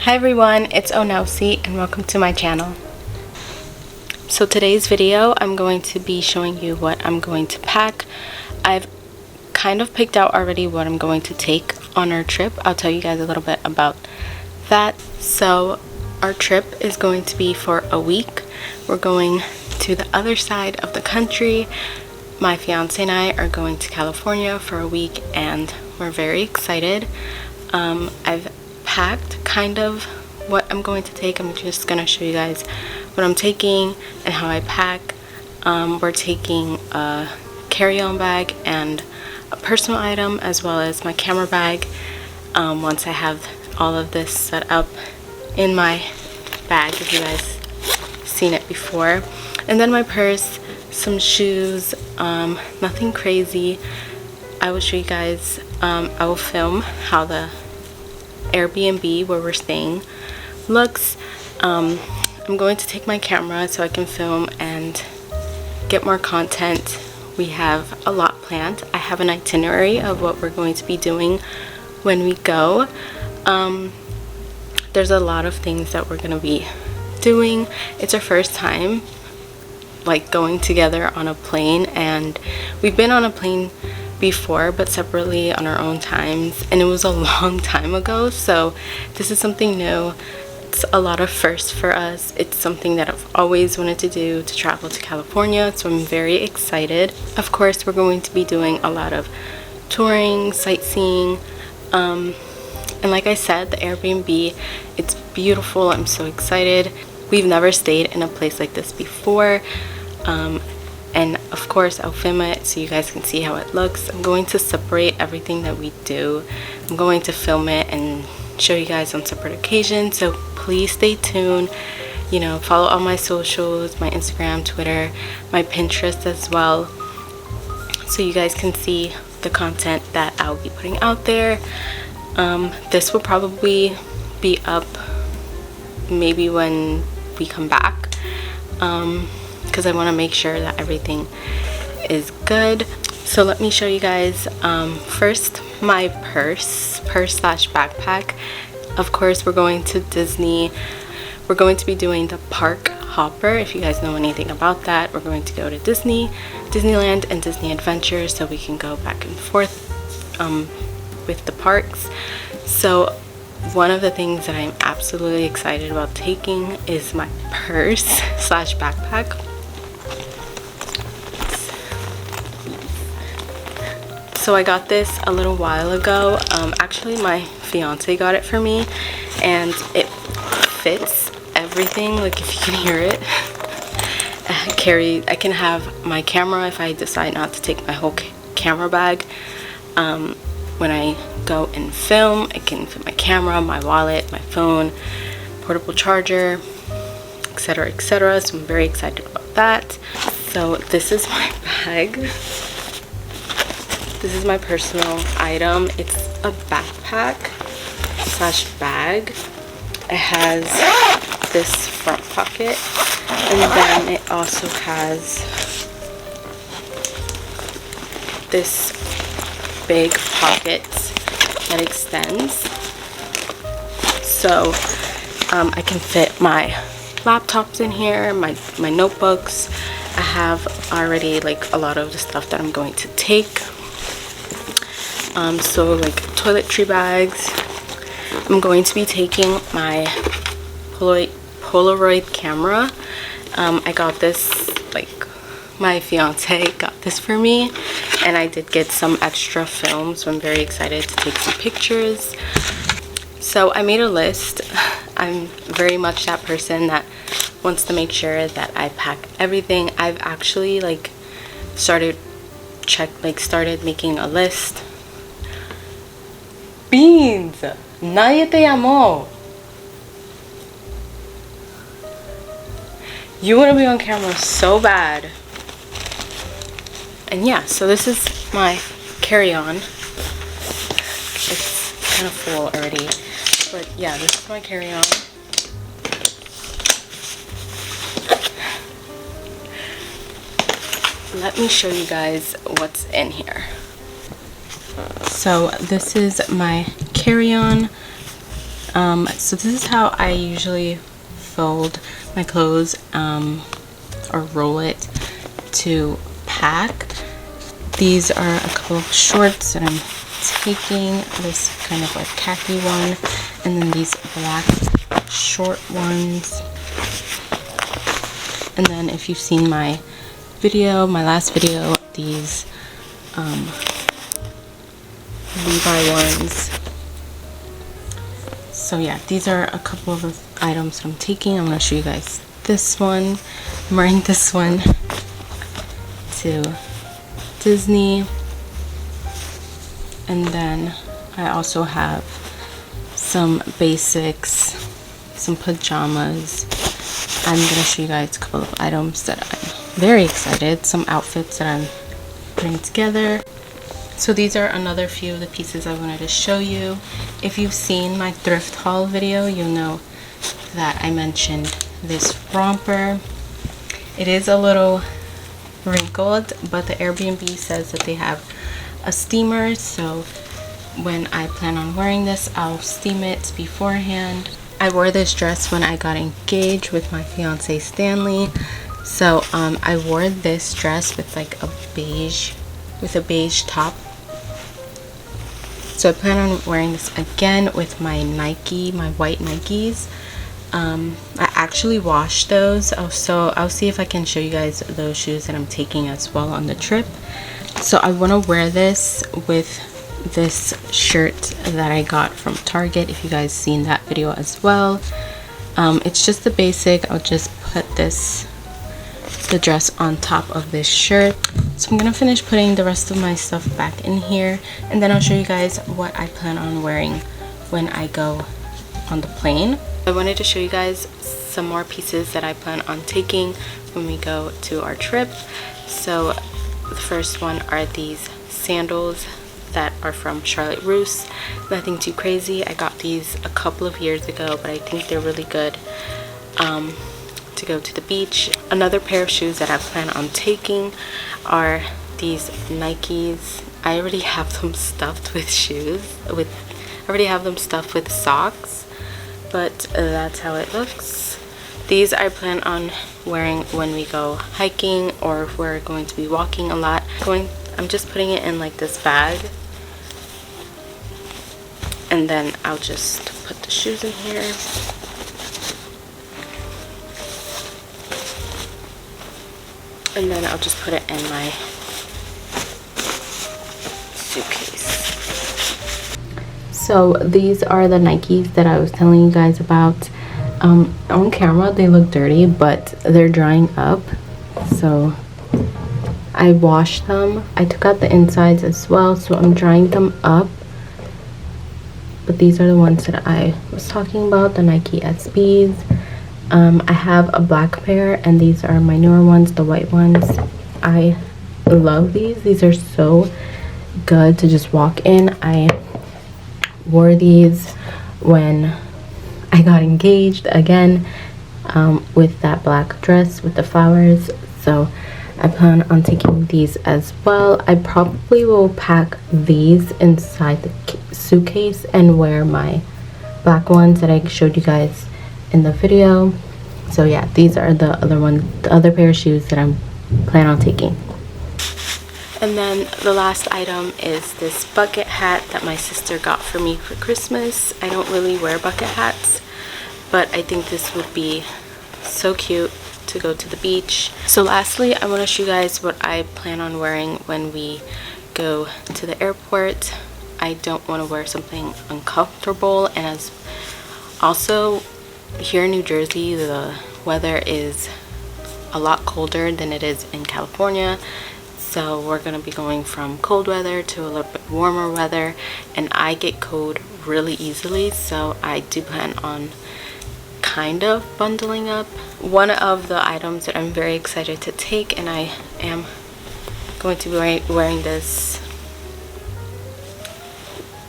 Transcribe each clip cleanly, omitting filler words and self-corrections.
Hi everyone, it's Onosi and welcome to my channel. So today's video I'm going to be showing you what I'm going to pack. I've kind of picked out already what I'm going to take on our trip. I'll tell you guys a little bit about that. So our trip is going to be for a week. We're going to the other side of the country. My fiance and I are going to California for a week and we're very excited. I've packed kind of what I'm going to take. I'm just going to show you guys what I'm taking and how I pack. We're taking a carry-on bag and a personal item as well as my camera bag. Once I have all of this set up in my bag, if you guys seen it before, and then my purse, some shoes, nothing crazy. I will show you guys. I will film how the Airbnb where we're staying looks. I'm going to take my camera so I can film and get more content. We have a lot planned. I have an itinerary of what we're going to be doing when we go. There's a lot of things that we're going to be doing. It's our first time like going together on a plane, and we've been on a plane before but separately on our own times, and it was a long time ago, so this is something new. It's a lot of firsts for us. It's something that I've always wanted to do, to travel to California, so I'm very excited. Of course, we're going to be doing a lot of touring, sightseeing, and like I said, the Airbnb, it's beautiful. I'm so excited. We've never stayed in a place like this before. And of course I'll film it so you guys can see how it looks. I'm going to separate everything that we do. I'm going to film it and show you guys on separate occasions, so please stay tuned. You know, follow all my socials, my Instagram, Twitter, my Pinterest as well, so you guys can see the content that I'll be putting out there. This will probably be up maybe when we come back, because I want to make sure that everything is good. So let me show you guys first my purse slash backpack. Of course, we're going to Disney. We're going to be doing the park hopper. If you guys know anything about that, we're going to go to Disneyland and Disney Adventure, so we can go back and forth with the parks. So one of the things that I'm absolutely excited about taking is my purse slash backpack. So I got this a little while ago. Actually my fiance got it for me, and it fits everything. Like, if you can hear it, I can have my camera if I decide not to take my whole camera bag. When I go and film, I can fit my camera, my wallet, my phone, portable charger, etc, etc. So I'm very excited about that. So this is my bag. This is my personal item. It's a backpack slash bag. It has this front pocket, and then it also has this big pocket that extends, so I can fit my laptops in here, my notebooks. I have already like a lot of the stuff that I'm going to take. So like toiletry bags. I'm going to be taking my Polaroid camera. I got this, like my fiance got this for me, and I did get some extra film, so I'm very excited to take some pictures. So I made a list. I'm very much that person that wants to make sure that I pack everything. I've actually like started making a list. Beans, nadie te llamó. You want to be on camera so bad. And yeah, so this is my carry-on. It's kind of full already, but yeah, this is my carry-on. Let me show you guys what's in here. So this is my carry-on. So this is how I usually fold my clothes or roll it to pack. These are a couple of shorts that I'm taking, this kind of like khaki one, and then these black short ones. And then if you've seen my video, my last video, these Levi ones. So yeah, these are a couple of the items that I'm taking. I'm going to show you guys this one. I'm wearing this one to Disney. And then I also have some basics, some pajamas. I'm going to show you guys a couple of items that I'm very excited, some outfits that I'm putting together. So these are another few of the pieces I wanted to show you. If you've seen my thrift haul video, you'll know that I mentioned this romper. It is a little wrinkled, but the Airbnb says that they have a steamer, so when I plan on wearing this, I'll steam it beforehand. I wore this dress when I got engaged with my fiance Stanley. So I wore this dress with like a beige top. So I plan on wearing this again with my white Nikes. I actually washed those, so I'll see if I can show you guys those shoes that I'm taking as well on the trip. So I want to wear this with this shirt that I got from Target, if you guys seen that video as well. It's just the basic. I'll just put the dress on top of this shirt. So I'm gonna finish putting the rest of my stuff back in here, and then I'll show you guys what I plan on wearing when I go on the plane. I wanted to show you guys some more pieces that I plan on taking when we go to our trip. So the first one are these sandals that are from Charlotte Russe. Nothing too crazy. I got these a couple of years ago, but I think they're really good to go to the beach. Another pair of shoes that I plan on taking are these Nikes. I already have them stuffed with socks, but that's how it looks. These I plan on wearing when we go hiking, or if we're going to be walking a lot. I'm just putting it in like this bag, and then I'll just put the shoes in here. And then I'll just put it in my suitcase. So these are the Nikes that I was telling you guys about. On camera they look dirty, but they're drying up. So I washed them. I took out the insides as well, so I'm drying them up. But these are the ones that I was talking about, the Nike SBs. I have a black pair, and these are my newer ones, the white ones. I love these. These are so good to just walk in. I wore these when I got engaged again, with that black dress with the flowers. So I plan on taking these as well. I probably will pack these inside the suitcase and wear my black ones that I showed you guys in the video. So yeah, these are the other pair of shoes that I'm planning on taking. And then the last item is this bucket hat that my sister got for me for Christmas. I don't really wear bucket hats, but I think this would be so cute to go to the beach. So lastly, I want to show you guys what I plan on wearing when we go to the airport. I don't want to wear something uncomfortable, and as also here in New Jersey, the weather is a lot colder than it is in California. So we're going to be going from cold weather to a little bit warmer weather, and I get cold really easily, so I do plan on kind of bundling up. One of the items that I'm very excited to take, and I am going to be wearing this.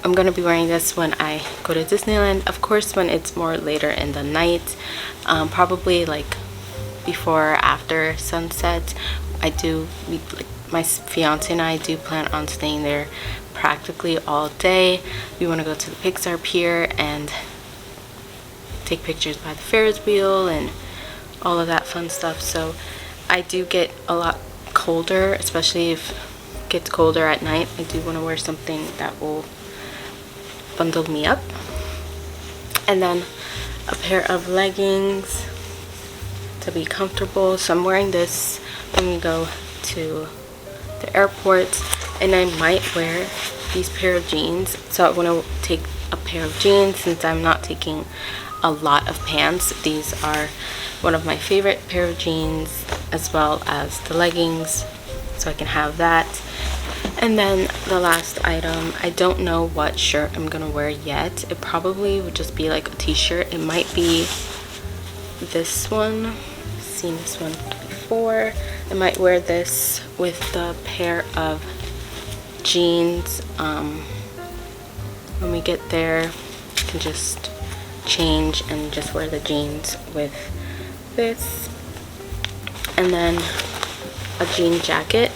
I'm going to be wearing this when I go to Disneyland. Of course, when it's more later in the night, probably like before or after sunset. My fiance and I do plan on staying there practically all day. We want to go to the Pixar Pier and take pictures by the Ferris wheel and all of that fun stuff. So I do get a lot colder, especially if it gets colder at night. I do want to wear something that will bundle me up. And then a pair of leggings to be comfortable. So I'm wearing this when we go to the airport, and I might wear these pair of jeans. So I want to take a pair of jeans since I'm not taking a lot of pants. These are one of my favorite pair of jeans, as well as the leggings, so I can have that. And then the last item, I don't know what shirt I'm gonna wear yet. It probably would just be like a t-shirt. It might be this one. I've seen this one before. I might wear this with the pair of jeans. When we get there, I can just change and just wear the jeans with this. And then a jean jacket.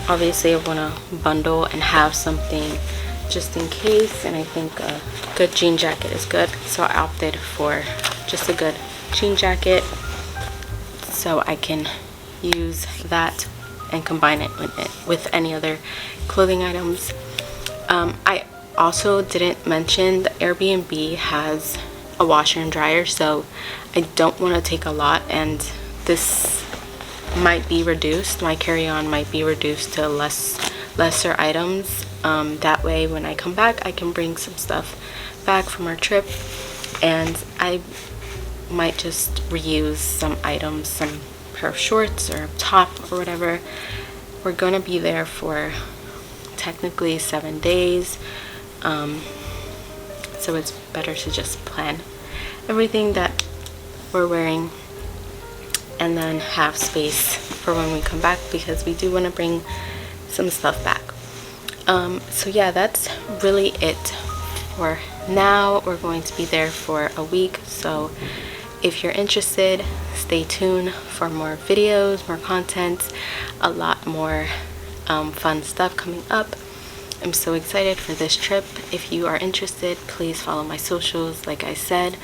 Obviously I want to bundle and have something just in case, and I think a good jean jacket is good, so I opted for just a good jean jacket so I can use that and combine it with any other clothing items. I also didn't mention the Airbnb has a washer and dryer, so I don't want to take a lot, and this might be reduced. My carry-on might be reduced to lesser items. That way when I come back, I can bring some stuff back from our trip, and I might just reuse some items, some pair of shorts or top or whatever. We're gonna be there for technically 7 days, so it's better to just plan everything that we're wearing and then have space for when we come back, because we do want to bring some stuff back. So yeah, that's really it for now. We're going to be there for a week, so if you're interested, stay tuned for more videos, more content, a lot more fun stuff coming up. I'm so excited for this trip. If you are interested, please follow my socials like I said,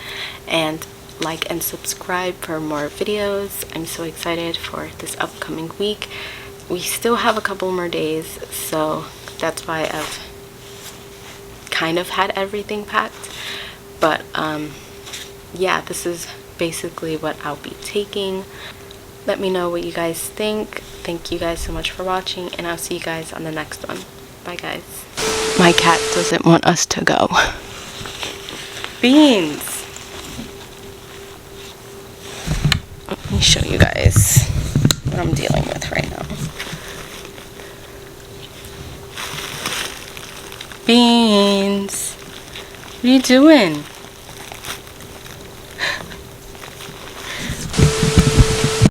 and like and subscribe for more videos. I'm so excited for this upcoming week. We still have a couple more days, so that's why I've kind of had everything packed. But yeah, this is basically what I'll be taking. Let me know what you guys think. Thank you guys so much for watching, and I'll see you guys on the next one. Bye guys. My cat doesn't want us to go. Beans! Let me show you guys what I'm dealing with right now. Beans! What are you doing?